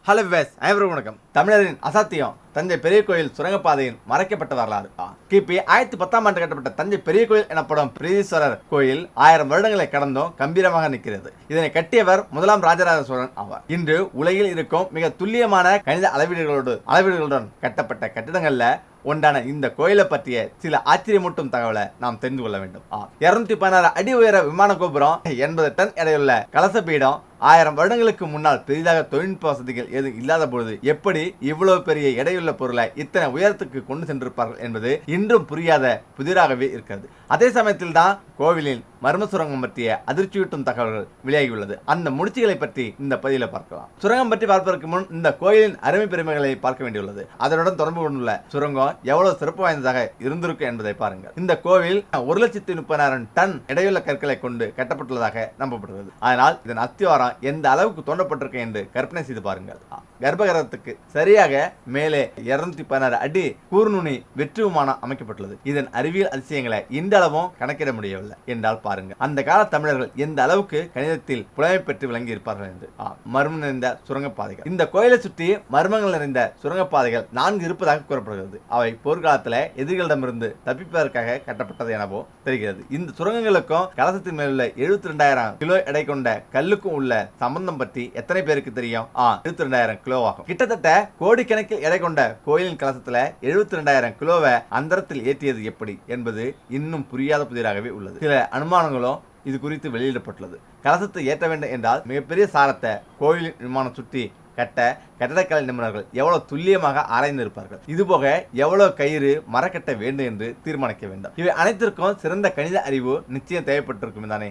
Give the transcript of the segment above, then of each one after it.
Hello ways அனைவரும் வணக்கம். தமிழரின் அசாத்தியம் தஞ்சை பெரிய கோயில் சுரங்கப்பாதையின் மறைக்கப்பட்ட வரலாறு. கிபி 1010 ஆண்டு கட்டப்பட்ட தஞ்சை பெரிய கோயில் எனப்படும் பிரீதீஸ்வரர் கோயில் 1000 வருடங்களை கடந்தும் கம்பீரமாக நிற்கிறது. இதனை கட்டியவர் முதலாம் ராஜராஜ சோழன் ஆவார். இன்று உலகில் இருக்கும் மிக துல்லியமான கணித அளவீடுகளுடன் கட்டப்பட்ட கட்டிடங்கள்ல ஒன்றான இந்த கோயிலை பற்றிய சில ஆச்சரியமூட்டும் தகவலை நாம் தெரிந்து கொள்ள வேண்டும். 216 அடி உயர விமான கோபுரம், 80 டன் எடையுள்ள கலச பீடம், 1000 வருடங்களுக்கு முன்னால் பெரிதாக தொழில்நுட்ப வசதிகள் எதுவும் இல்லாத பொழுது எப்படி இவ்வளவு பெரிய எடையுள்ள பொருளை இத்தனை உயரத்துக்கு கொண்டு சென்றிருப்பார்கள் என்பது இன்றும் புரியாத புதிராகவே இருக்கிறது. அதே சமயத்தில் தான் கோவிலின் மர்ம சுரங்கம் பற்றிய அதிர்ச்சியூட்டும் தகவல்கள் வெளியாகியுள்ளது. அந்த முடிச்சுகளை பற்றி இந்த பதிவில் பார்க்கலாம். சுரங்கம் பற்றி பார்ப்பதற்கு முன் இந்த கோயிலின் அருமை பெருமைகளை பார்க்க வேண்டியுள்ளது. அதனுடன் தொடர்பு கொண்டுள்ள சுரங்கம் எவ்வளவு சிறப்பு வாய்ந்ததாக இருந்திருக்கும் என்பதை பாருங்கள். இந்த கோவில் 1,30,000 டன் எடையுள்ள கற்களை கொண்டு கட்டப்பட்டுள்ளதாக நம்பப்படுகிறது. அதனால் இதன் அஸ்திவாரம் எந்த அளவுக்கு தோண்டப்பட்டிருக்கு என்று கற்பனை செய்து பாருங்கள். கர்ப்பகிரகத்துக்கு சரியாக மேலே 216 அடி கூர்நுனி வெற்று விமானம் அமைக்கப்பட்டுள்ளது. இதன் அறிவியல் அதிசயங்களை இன்றளவும் கணக்கிட முடியவில்லை என்றால் பாருங்கள், அந்த கால தமிழர்கள் எந்த அளவுக்கு கணிதத்தில் புலமை பெற்று விளங்கி இருப்பார்கள் என்று. மர்மம் நிறைந்த சுரங்கப்பாதைகள். இந்த கோயிலை சுற்றி மர்மங்கள் நிறைந்த சுரங்கப்பாதைகள் 4 இருப்பதாக கூறப்படுகிறது. அவை போர்க்காலத்தில் எதிரிகளிடமிருந்து தப்பிப்பதற்காக கட்டப்பட்டது எனவும் தெரிகிறது. இந்த சுரங்கங்களுக்கும் கலசத்தின் மேலுள்ள 72,000 கிலோ எடை கொண்ட கல்லுக்கும் உள்ள சம்பந்தம் பற்றி எத்தனை பேருக்கு தெரியும்? 72,000 கிலோ ஆகும். கிட்டத்தட்ட கோடிக்கணக்கில் எடை கொண்ட கோயிலின் கலசத்துல 72,000 கிலோவை அந்தரத்தில் ஏற்றியது எப்படி என்பது இன்னும் புரியாத புதிராகவே உள்ளது. சில அனுமானங்களும் இது குறித்து வெளியிடப்பட்டுள்ளது. கலசத்தை ஏற்ற வேண்டும் என்றால் மிகப்பெரிய சாரத்தை கோயிலின் விமானம் சுற்றி கட்ட கட்டடக்கலை நிபுணர்கள் எவ்வளவு துல்லியமாக ஆராய்ந்திருப்பார்கள். இதுபோக எவ்வளவு கயிறு மரக்கட்ட வேண்டும் என்று தீர்மானிக்க வேண்டும். இவை அனைத்திற்கும் சிறந்த கணித அறிவு நிச்சயம் தேவைப்பட்டிருக்கும் தானே.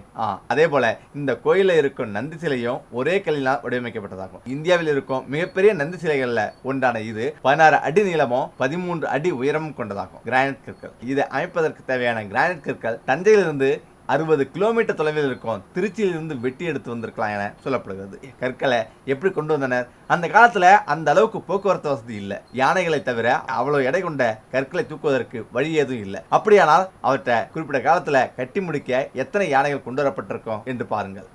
அதே போல இந்த கோயிலில் இருக்கும் நந்தி சிலையும் ஒரே கல்லினால் வடிவமைக்கப்பட்டதாகும். இந்தியாவில் இருக்கும் மிகப்பெரிய நந்தி சிலைகள்ல ஒன்றான இது 16 அடி நீளமும் 13 அடி உயரமும் கொண்டதாகும். கிரானைட் கற்கள். இதை அமைப்பதற்கு தேவையான கிரானைட் கற்கள் தஞ்சையிலிருந்து 60 கிலோமீட்டர் தொலைவில் இருக்கும் திருச்சியிலிருந்து வெட்டி எடுத்து வந்திருக்கலாம் என சொல்லப்படுகிறது. கற்களை எப்படி கொண்டு வந்தனர்? அந்த காலத்துல அந்த அளவுக்கு போக்குவரத்து வசதி இல்லை. யானைகளை தவிர அவ்வளவு எடை கொண்ட கற்களை தூக்குவதற்கு வழி எதுவும் இல்லை. அப்படியானால் அவற்றை குறிப்பிட்ட காலத்துல கட்டி முடிக்க எத்தனை யானைகள் கொண்டு வரப்பட்டிருக்கும் என்று பாருங்கள்.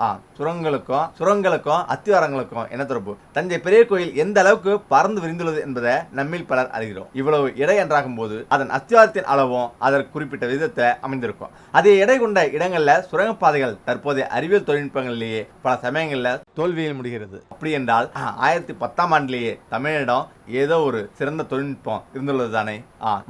சுரங்களுக்கும் அத்திவாரங்களுக்கும் என்ன தொடர்பு? தஞ்சை பெரிய கோயில் எந்த அளவுக்கு பறந்து விரிந்துள்ளது என்பதை நம்மில் பலர் அறிகிறோம். இவ்வளவு எடை என்றாகும் போது அதன் அத்திவாரத்தின் அளவும் அதற்கு குறிப்பிட்ட விதத்தை அமைந்திருக்கும். அதே எடை கொண்ட இடங்கள்ல சுரங்கப்பாதைகள் தற்போதைய அறிவியல் தொழில்நுட்பங்களிலேயே பல சமயங்கள்ல தோல்வியில் முடிகிறது. அப்படி என்றால் 1010 ஆண்டிலேயே தமிழிடம் ஏதோ ஒரு சிறந்த தொழில்நுட்பம் இருந்துள்ளது தானே.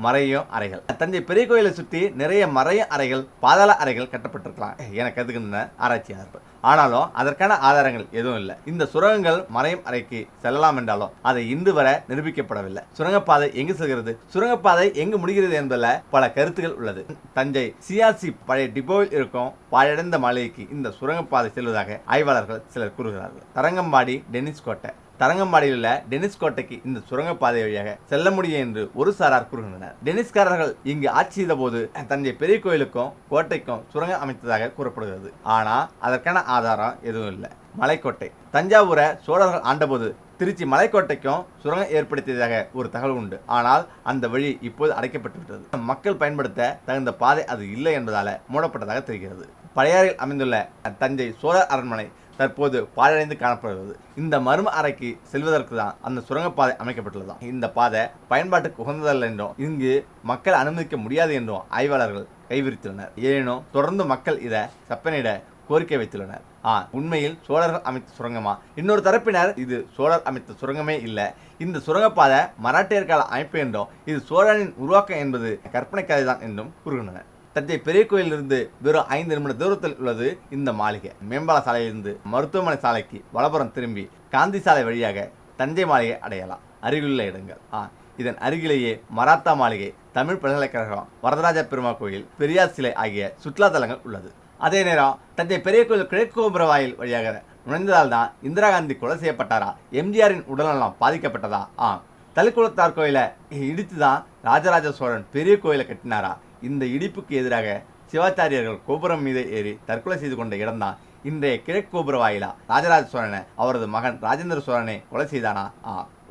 மறையும் அறைகள். தஞ்சை பெரிய கோயிலை சுற்றி நிறைய மறையும் அறைகள், பாதாள அறைகள் கட்டப்பட்டிருக்கலாம் என கருதுகின்றன ஆராய்ச்சியாளர்கள். ஆனாலும் அதற்கான ஆதாரங்கள் எதுவும் இல்லை. இந்த சுரங்கங்கள் மறையும் அறைக்கு செல்லலாம் என்றாலும் அதை இன்று வரை நிரூபிக்கப்படவில்லை. சுரங்கப்பாதை எங்கு செல்கிறது, சுரங்கப்பாதை எங்கு முடிகிறது என்பதில் பல கருத்துகள் உள்ளது. தஞ்சை சிஆர்சி பழைய டிப்போவில் இருக்கும் பாழடைந்த மாளிகைக்கு இந்த சுரங்கப்பாதை செல்வதாக ஆய்வாளர்கள் சிலர் கூறுகிறார்கள். தரங்கம்பாடி டென்னிஸ் கோட்டை. தரங்கம்பாடியில் உள்ள டென்னிஸ் கோட்டைக்கு இந்த சுரங்கப்பாதை வழியாக செல்ல முடியும் என்று ஒரு சாரார் கூறுகின்றனர். டென்னிஸ்காரர்கள் இங்கு ஆட்சி செய்த போது தஞ்சை பெரிய கோயிலுக்கும் கோட்டைக்கும் சுரங்கம் அமைத்ததாக கூறப்படுகிறது. ஆனா அதற்கான ஆதாரம் எதுவும் இல்லை. மலைக்கோட்டை. தஞ்சாவூரை சோழர்கள் ஆண்டபோது திருச்சி மலைக்கோட்டைக்கும் சுரங்கம் ஏற்படுத்தியதாக ஒரு தகவல் உண்டு. ஆனால் அந்த வழி இப்போது அடைக்கப்பட்டு விட்டது. மக்கள் பயன்படுத்த தகுந்த பாதை அது இல்லை என்பதால மூடப்பட்டதாக தெரிகிறது. பழையாறில் அமைந்துள்ள தஞ்சை சோழர் அரண்மனை தற்போது பாழடைந்து காணப்படுகிறது. இந்த மர்ம அறைக்கு செல்வதற்கு தான் அந்த சுரங்கப்பாதை அமைக்கப்பட்டுள்ளதாம். இந்த பாதை பயன்பாட்டுக்கு உகந்ததல்ல என்றும் இங்கு மக்கள் அனுமதிக்க முடியாது என்றும் ஆய்வாளர்கள் கைவிரித்துள்ளனர். ஏனெனும் தொடர்ந்து மக்கள் இதை செப்பனிட கோரிக்கை வைத்துள்ளனர். உண்மையில் சோழர்கள் அமைத்த சுரங்கமா? இன்னொரு தரப்பினர் இது சோழர் அமைத்த சுரங்கமே இல்லை, இந்த சுரங்கப்பாதை மராட்டியர் கால அமைப்பு என்றும் இது சோழனின் உருவாக்கம் என்பது கற்பனை கதை தான் என்றும் கூறுகின்றனர். தஞ்சை பெரிய கோயிலிருந்து வெறும் 5 நிமிட தூரத்தில் உள்ளது இந்த மாளிகை. மேம்பால சாலையிலிருந்து மருத்துவமனை சாலைக்கு வலப்புறம் திரும்பி காந்தி சாலை வழியாக தஞ்சை மாளிகை அடையலாம். அருகிலுள்ள இடங்கள். இதன் அருகிலேயே மராத்தா மாளிகை, தமிழ் பல்கலைக்கழகம், வரதராஜ பெருமாள் கோயில், பெரியார் சிலை ஆகிய சுற்றுலா தலங்கள் உள்ளது. அதே நேரம் தஞ்சை பெரிய கோயில் கிழக்கு கோபுர வாயில் வழியாக நுழைந்ததால் தான் இந்திரா காந்தி கொலை செய்யப்பட்டாரா? எம்ஜிஆரின் உடல்நலம் பாதிக்கப்பட்டதா? தலிக்குளத்தார் கோயிலை இடித்துதான் ராஜராஜ சோழன் பெரிய கோயிலை கட்டினாரா? இந்த இடிப்புக்கு எதிராக சிவாச்சாரியர்கள் கோபுரம் மீது ஏறி தற்கொலை செய்து கொண்ட இடம்தான் இன்றைய கிழக்கு கோபுர வாயிலா ராஜராஜ சோழனை அவரது மகன் ராஜேந்திர சோழனை கொலை செய்தானா?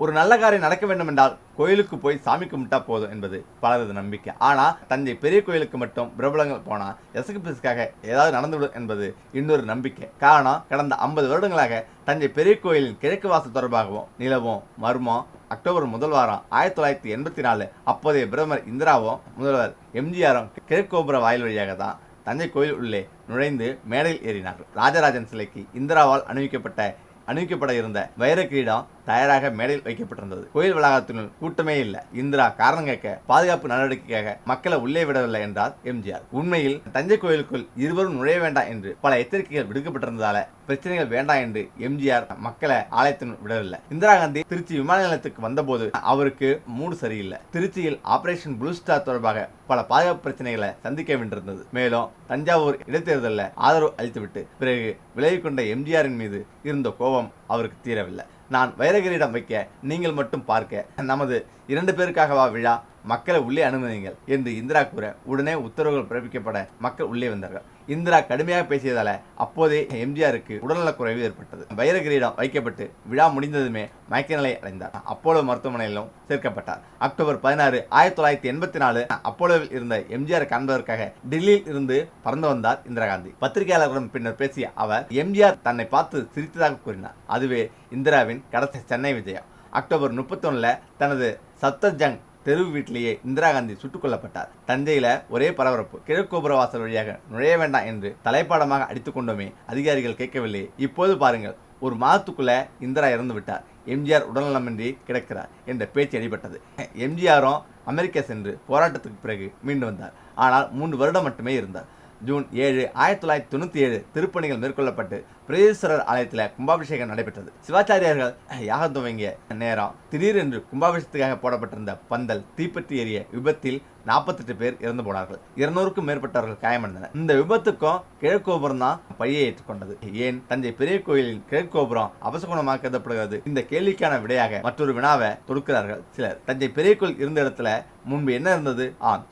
ஒரு நல்ல காரியம் நடக்க வேண்டும் என்றால் கோயிலுக்கு போய் சாமி கும்பிட்டா போதும் என்பது பலரது நம்பிக்கை. ஆனா தஞ்சை பெரிய கோயிலுக்கு மட்டும் பிரபலங்கள் போனா எசகு பிசுக்காக ஏதாவது நடந்துவிடும் என்பது இன்னொரு நம்பிக்கை. காரணம், கடந்த 50 வருடங்களாக தஞ்சை பெரிய கோயிலின் கிழக்கு வாசல் தொடர்பாகவும் நிலவும் மர்மம். அக்டோபர் முதல் வாரம் 1984 அப்போதைய பிரதமர் இந்திராவும் முதல்வர் எம்ஜிஆரும் கிழக்கு கோபுர வாயில் வழியாக தான் தஞ்சை கோயில் உள்ளே நுழைந்து மேடையில் ஏறினார்கள். ராஜராஜன் சிலைக்கு இந்திராவால் அணிவிக்கப்பட இருந்த வைர கிரீடம் தயாராக மேடையில் வைக்கப்பட்டிருந்தது. கோயில் வளாகத்தினுள் கூட்டமே இல்லை. இந்திரா காரணம் கேட்க பாதுகாப்பு நடவடிக்கைக்காக மக்களை உள்ளே விடவில்லை என்றார் எம்ஜிஆர். உண்மையில் தஞ்சை கோயிலுக்குள் இருவரும் நுழைய வேண்டாம் என்று பல எச்சரிக்கைகள் விடுக்கப்பட்டிருந்ததால பிரச்சனைகள் வேண்டாம் என்று எம்ஜிஆர் மக்களை ஆலயத்தினுள் விடவில்லை. இந்திரா காந்தி திருச்சி விமான நிலையத்துக்கு வந்தபோது அவருக்கு மூடு சரியில்லை. திருச்சியில் ஆபரேஷன் ப்ளூ ஸ்டார் தொடர்பாக பல பாதுகாப்பு பிரச்சனைகளை சந்திக்க வேண்டியிருந்தது. மேலும் தஞ்சாவூர் இடைத்தேர்தலில் ஆதரவு அளித்துவிட்டு பிறகு விலகிக் கொண்ட எம்ஜிஆரின் மீது இருந்த கோபம் அவருக்கு தீரவில்லை. நான் வைரகிரியிடம் வைக்க, நீங்கள் மட்டும் பார்க்க, நமது 2 பேருக்காகவா விழா, மக்களை உள்ளே அனுமதிங்கள் என்று இந்திரா கூற உடனே உத்தரவுகள் பிறப்பிக்கப்பட மக்கள் உள்ளே வந்தார்கள். இந்திரா கடுமையாக பேசியதால அப்போதே எம்ஜிஆருக்கு உடல்நலக்குறைவு ஏற்பட்டது. வைரகிரீடம் வைக்கப்பட்டு விழா முடிந்ததுமே மயக்க நிலை அடைந்தார். அப்போலோ மருத்துவமனையிலும் சேர்க்கப்பட்டார். அக்டோபர் 16, 1984 அப்போலோவில் இருந்த எம்ஜிஆர் காண்பதற்காக டெல்லியில் இருந்து பறந்து வந்தார் இந்திரா காந்தி. பத்திரிகையாளர்களிடம் பின்னர் பேசிய அவர் எம்ஜிஆர் தன்னை பார்த்து சிரித்ததாக கூறினார். அதுவே இந்திராவின் கடைசி சென்னை விஜயம். அக்டோபர் 31 தனது சப்தர்ஜங் தெரு வீட்டிலேயே இந்திரா காந்தி சுட்டுக் கொல்லப்பட்டார். தஞ்சையில ஒரே பரபரப்பு. கிழக்கு கோபுர வாசல் வழியாக நுழைய வேண்டாம் என்று தலைப்பாடமாக அடித்துக் கொண்டோமே, அதிகாரிகள் கேட்கவில்லை. இப்போது பாருங்கள், ஒரு மாதத்துக்குள்ள இந்திரா இறந்து விட்டார், எம்ஜிஆர் உடல்நலமின்றி கிடக்கிறார் என்ற பேச்சு அடிபட்டது. எம்ஜிஆரும் அமெரிக்கா சென்று போராட்டத்துக்கு பிறகு மீண்டு வந்தார். ஆனால் 3 வருடம் மட்டுமே இருந்தார். ஜூன் 7, 1997 திருப்பணிகள் மேற்கொள்ளப்பட்டு பிரதீஸ்வரர் ஆலயத்தில் கும்பாபிஷேகம் நடைபெற்றது. சிவாச்சாரியார்கள் யாகம் துவங்கிய நேரம் திடீரென்று கும்பாபிஷேகத்துக்காக போடப்பட்டிருந்த பந்தல் தீப்பற்றி எறிய விபத்தில் 48 பேர் இறந்து போனார்கள். 200க்கும் மேற்பட்டவர்கள் காயமடைந்தனர். இந்த விபத்துக்கும் கிழக்கு கோபுரம் தான் பழியை ஏற்றுக்கொண்டது. ஏன் தஞ்சை பெரிய கோயிலின் கிழக்கு கோபுரம் அபசகுணமாக கருதப்படுகிறது? இந்த கேள்விக்கான விடையாக மற்றொரு வினாவை தொடுக்கிறார்கள் சிலர். தஞ்சை பெரிய கோயில் இருந்த இடத்துல முன்பு என்ன இருந்தது?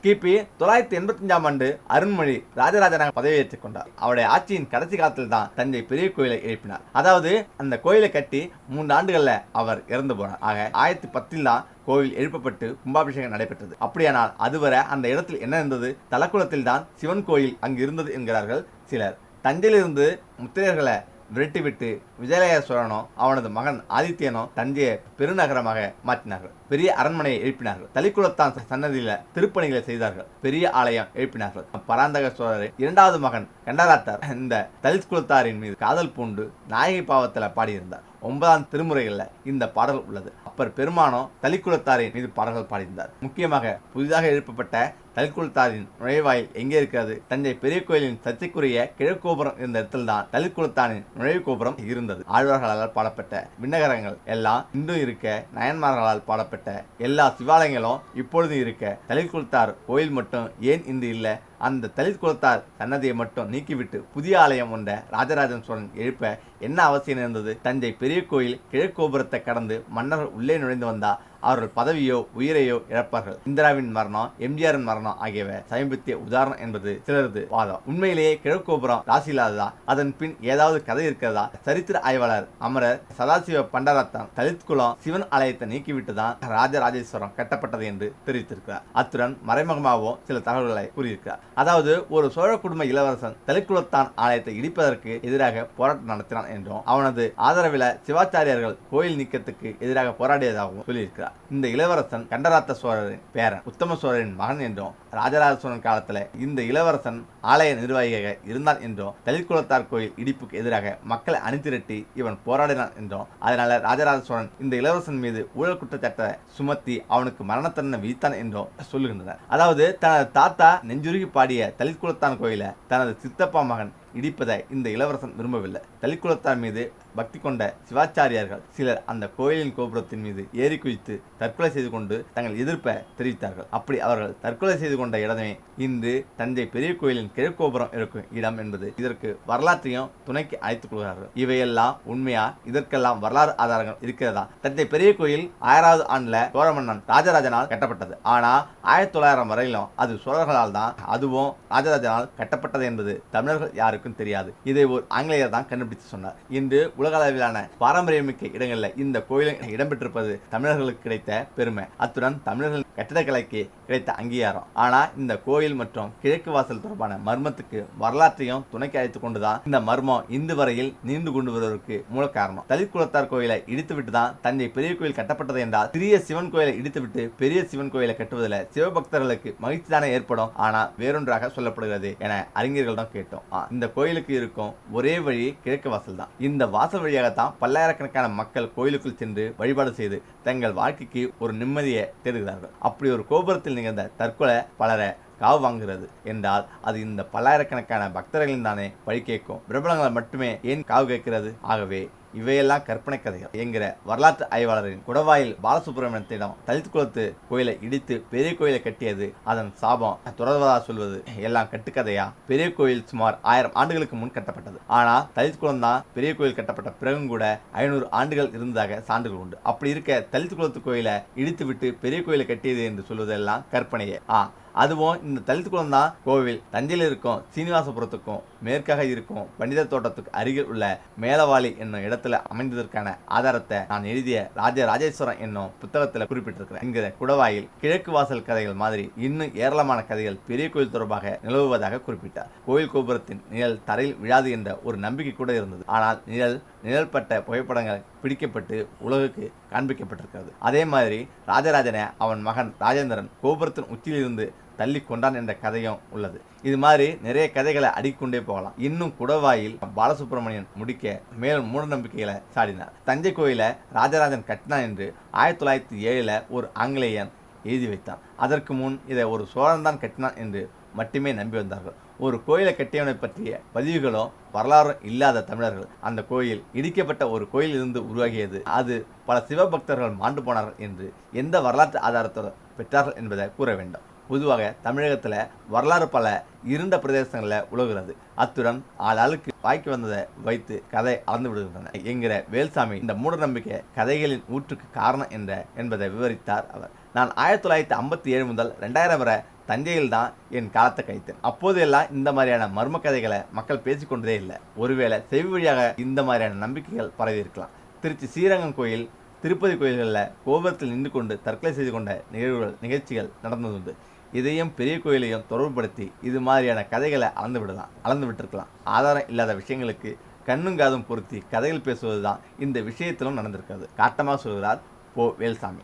கிபி 985 ஆண்டு அருண்மொழி ராஜராஜனாக பதவியேற்றுக் கொண்டார். அவருடைய ஆட்சியின் கடைசி காலத்தில் தான் தஞ்சை பெரிய கோயிலை எழுப்பினார். அதாவது அந்த கோயிலை கட்டி 3 ஆண்டுகள்ல அவர் இறந்து போனார். ஆக 1010 தான் கோவில் எழுப்பப்பட்டு கும்பாபிஷேகம் நடைபெற்றது. அப்படியானால் அதுவரை அந்த இடத்தில் என்ன இருந்தது? தலக்குளத்தில் தான் சிவன் கோயில் அங்கு இருந்தது என்கிறார்கள் சிலர். தஞ்சையிலிருந்து முத்திரையர்களை விரட்டிவிட்டு விஜயலய சோழனும் அவனது மகன் ஆதித்யனும் தஞ்சையை பெருநகரமாக மாற்றினார்கள். பெரிய அரண்மனையை எழுப்பினார்கள். தளிக்குளத்தான் சன்னதியில திருப்பணிகளை செய்தார்கள். பெரிய ஆலயம் எழுப்பினார்கள். பராந்தக சோழரை 2வது மகன் கண்டராத்தார் இந்த தலித் குலத்தாரின் மீது காதல் பூண்டு நாயகி பாவத்தில் பாடியிருந்தார். 9ஆம் திருமுறைகள்ல இந்த பாடல் உள்ளது. அப்பர் பெருமானம் தலிக்குளத்தாரின் மீது பாடல்கள் பாடியிருந்தார். முக்கியமாக புதிதாக எழுப்பப்பட்ட தலிக்குளத்தாரின் நுழைவாயில் எங்கே இருக்கிறது? தஞ்சை பெரிய கோயிலின் சர்ச்சைக்குரிய கிழக்கு கோபுரம் இருந்த இடத்தில் தான் தலிக்குளத்தாரின் நுழைவு கோபுரம் இருந்தது. ஆழ்வார்களால் பாடப்பட்ட விண்ணகரங்கள் எல்லாம் இன்றும் இருக்க, நயன்மார்களால் பாடப்பட்ட எல்லா சிவாலயங்களும் இப்பொழுதும் இருக்க, தலிக்குளத்தார் கோயில் மட்டும் ஏன் இன்று இல்லை? அந்த தலித் குலத்தார் சன்னதியை மட்டும் நீக்கிவிட்டு புதிய ஆலயம் ஒன்ற ராஜராஜன் சோழன் எழுப்ப என்ன அவசியம் இருந்தது? தஞ்சை பெரிய கோயில் கிழக்கு கோபுரத்தை கடந்து மன்னர்கள் உள்ளே நுழைந்து வந்தா அவர்கள் பதவியோ உயிரையோ இழப்பார்கள். இந்திராவின் மரணம், எம்ஜிஆரின் மரணம் ஆகியவை சமீபத்திய உதாரணம் என்பது சிலரது வாதம். உண்மையிலேயே கிழக்கு கோபுரம் ராசி இல்லாததா? அதன் பின் ஏதாவது கதை இருக்கிறதா? சரித்திர ஆய்வாளர் அமரர் சதாசிவ பண்டராத்தான் தலித் குலம் சிவன் ஆலயத்தை நீக்கிவிட்டுதான் ராஜராஜேஸ்வரம் கட்டப்பட்டது என்று தெரிவித்திருக்கிறார். அத்துடன் மறைமுகமாகவும் சில தகவல்களை கூறியிருக்கிறார். அதாவது ஒரு சோழ குடும்ப இளவரசன் தலிக்குளத்தான் ஆலயத்தை இடிப்பதற்கு எதிராக போராட்டம் நடத்தினான் என்றும் அவனது ஆதரவில் சிவாச்சாரியர்கள் கோயில் நீக்கத்துக்கு எதிராக போராடியதாகவும் சொல்லியிருக்கிறார். இந்த இளவரசன் கண்டராத்த சோழரின் பேரன், உத்தம சோழரின் மகன் என்றும் ராஜராஜ சோழன் காலத்தில் இந்த இளவரசன் ஆலய நிர்வாகியாக இருந்தான் என்றும் தலிக்குளத்தார் கோயில் இடிப்புக்கு எதிராக மக்களை அணிதிரட்டி இவன் போராடினான் என்றும் அதனால ராஜராஜ சோழன் இந்த இளவரசன் மீது ஊழல் குற்றச்சாட்டை சுமத்தி அவனுக்கு மரண தண்டனை விதித்தான் என்றும் சொல்லுகின்றனர். அதாவது தனது தாத்தா நெஞ்சுருகி பாடிய தலிக்குளத்தான் கோயிலை தனது சித்தப்பா மகன் இடிப்பதை இந்த இளவரசன் விரும்பவில்லை. தலிக்குளத்தார் மீது பக்தி கொண்ட சிவாச்சாரியார்கள் சிலர் அந்த கோயிலின் கோபுரத்தின் மீது ஏறி குதித்து தற்கொலை செய்து கொண்டு தங்கள் எதிர்ப்பை தெரிவித்தார்கள். அப்படி அவர்கள் தற்கொலை செய்து கொண்ட இடமே இன்று தஞ்சை பெரிய கோயிலின் கிழக்கு கோபுரம் இருக்கும் இடம் என்பது இதற்கு வரலாற்றையும் துணைக்கு அழைத்துக் கொள்கிறார்கள். இவையெல்லாம் உண்மையா? இதற்கெல்லாம் வரலாறு ஆதாரங்கள் இருக்கிறதா? தஞ்சை பெரிய கோயில் 1000வது ஆண்டுல சோழ மன்னன் ராஜராஜனால் கட்டப்பட்டது. ஆனா 1900 வரையிலும் அது சோழர்களால் தான், அதுவும் ராஜராஜனால் கட்டப்பட்டது என்பது தமிழர்கள் யாருக்கும் யாருக்கும் தெரியாது. இதை ஒரு ஆங்கிலேயர் தான் கண்டுபிடித்து சொன்னார். இன்று உலக அளவிலான பாரம்பரியமிக்க இடங்கள்ல இந்த கோயில் இடம்பெற்றிருப்பது தமிழர்களுக்கு கிடைத்த பெருமை. அத்துடன் தமிழர்களின் கட்டிடக்கலைக்கு கிடைத்த அங்கீகாரம். ஆனா இந்த கோயில் மற்றும் கிழக்கு வாசல் தொடர்பான மர்மத்துக்கு வரலாற்றையும் துணைக்கு அழைத்துக் கொண்டுதான் இந்த மர்மம் இந்து வரையில் நீண்டு கொண்டு வருவதற்கு மூல காரணம். தலித் குலத்தார் கோயிலை இடித்துவிட்டு தான் தஞ்சை பெரிய கோயில் கட்டப்பட்டது என்றால், சிறிய சிவன் கோயிலை இடித்துவிட்டு பெரிய சிவன் கோயிலை கட்டுவதில் சிவபக்தர்களுக்கு மகிழ்ச்சி தானே ஏற்படும். ஆனா வேறொன்றாக சொல்லப்படுகிறது என அறிஞர்களிடம் கேட்டோம். இந்த கோயிலுக்கு இருக்கும் ஒரே வழி கிழக்கு வாசல் தான். இந்த வாசல் வழியாகத்தான் பல்லாயிரக்கணக்கான மக்கள் கோயிலுக்குள் சென்று வழிபாடு செய்து தங்கள் வாழ்க்கைக்கு ஒரு நிம்மதியை தேடுகிறார்கள். அப்படி ஒரு கோபுரத்தில் நிகழ்ந்த தற்கொலை பலரை காவு வாங்குகிறது என்றால் அது இந்த பல்லாயிரக்கணக்கான பக்தர்களின் தானே பழி கேட்கும். பிரபலங்கள் மட்டுமே ஏன் காவு கேட்கிறது? ஆகவே இவையெல்லாம் கற்பனை கதைகள் என்கிற வரலாற்று ஆய்வாளரின் குடவாயில் பாலசுப்ரமணியத்திடம் தலித் குலத்து கோயிலை இடித்து பெரிய கோயிலை கட்டியது அதன் சாபம் தொடர்வதா சொல்வது எல்லாம் கட்டுக்கதையா? பெரிய கோயில் சுமார் 1000 ஆண்டுகளுக்கு முன் கட்டப்பட்டது. ஆனா தலித் குலம் தான் பெரிய கோயில் கட்டப்பட்ட பிறகும் கூட 500 ஆண்டுகள் இருந்ததாக சான்றுகள் உண்டு. அப்படி இருக்க தலித் குலத்து கோயிலை இடித்து விட்டு பெரிய கோயிலை கட்டியது என்று சொல்வதெல்லாம் கற்பனையே. அதுவும் இந்த தலித் குலம் தான் கோவில் தஞ்சையில் இருக்கும் சீனிவாசபுரத்துக்கும் மேற்காக இருக்கும் பண்டிதர் தோட்டத்துக்கு அருகில் உள்ள மேலவாளி என்னும் இடத்துல அமைந்ததற்கான ஆதாரத்தை நான் எழுதிய ராஜராஜேஸ்வரம் என்னும் புத்தகத்தில் குறிப்பிட்டிருக்கிறேன். என்கிற குடவாயில் கிழக்கு வாசல் கதைகள் மாதிரி இன்னும் ஏராளமான கதைகள் பெரிய கோயில் தொடர்பாக நிலவுவதாக குறிப்பிட்டார். கோயில் கோபுரத்தின் நிழல் தரையில் விழாது என்ற ஒரு நம்பிக்கை கூட இருந்தது. ஆனால் நிழல்பட்ட புகைப்படங்கள் பிடிக்கப்பட்டு உலகுக்கு காண்பிக்கப்பட்டிருக்கிறது. அதே மாதிரி ராஜராஜனை அவன் மகன் ராஜேந்திரன் கோபுரத்தின் உச்சியிலிருந்து தள்ளி கொண்டான் என்ற கதையும் உள்ளது. இது மாதிரி நிறைய கதைகளை அடிக்கொண்டே போகலாம். இன்னும் குடவாயில் பாலசுப்ரமணியன் முடிக்க மேலும் மூட நம்பிக்கைகளை சாடினார். தஞ்சை கோயிலை ராஜராஜன் கட்டினான் என்று 1907 ஒரு ஆங்கிலேயன் எழுதி வைத்தான். அதற்கு முன் இதை ஒரு சோழன் தான் கட்டினான் என்று மட்டுமே நம்பி வந்தார்கள். ஒரு கோயிலை கட்டியவனை பற்றிய பதிவுகளோ வரலாறும் இல்லாத தமிழர்கள் அந்த கோயில் இடிக்கப்பட்ட ஒரு கோயில் இருந்து உருவாகியது, அது பல சிவபக்தர்கள் மாண்டு போனார்கள் என்று எந்த வரலாற்று ஆதாரத்தோடு பெற்றார்கள் என்பதை கூற வேண்டும். பொதுவாக தமிழகத்தில் வரலாறு பல இருண்ட பிரதேசங்களில் உலகுகிறது. அத்துடன் ஆளாளுக்கு வாய்க்கு வந்ததை வைத்து கதை அளந்து விடுகின்றன என்கிற வேல்சாமி இந்த மூட நம்பிக்கை கதைகளின் ஊற்றுக்கு காரணம் என்பதை விவரித்தார் அவர். நான் 1957 முதல் 2000 வரை தஞ்சையில் தான் என் காலத்தை கழித்தேன். அப்போது எல்லாம் இந்த மாதிரியான மர்ம கதைகளை மக்கள் பேசிக்கொண்டதே இல்லை. ஒருவேளை செவி வழியாக இந்த மாதிரியான நம்பிக்கைகள் பரவி இருக்கலாம். திருச்சி ஸ்ரீரங்கம் கோயில், திருப்பதி கோயில்களில் கோபுரத்தில் நின்று கொண்டு தற்கொலை செய்து கொண்ட நிகழ்ச்சிகள் நடந்ததுண்டு. இதையும் பெரிய கோயிலையும் தொடர்புபடுத்தி இது மாதிரியான கதைகளை அளந்து விட்டிருக்கலாம். ஆதாரம் இல்லாத விஷயங்களுக்கு கண்ணும் காதும் பொருத்தி கதைகள் பேசுவதுதான் இந்த விஷயத்திலும் நடந்திருக்கிறது. காட்டமாக சொல்கிறார் வேல்சாமி.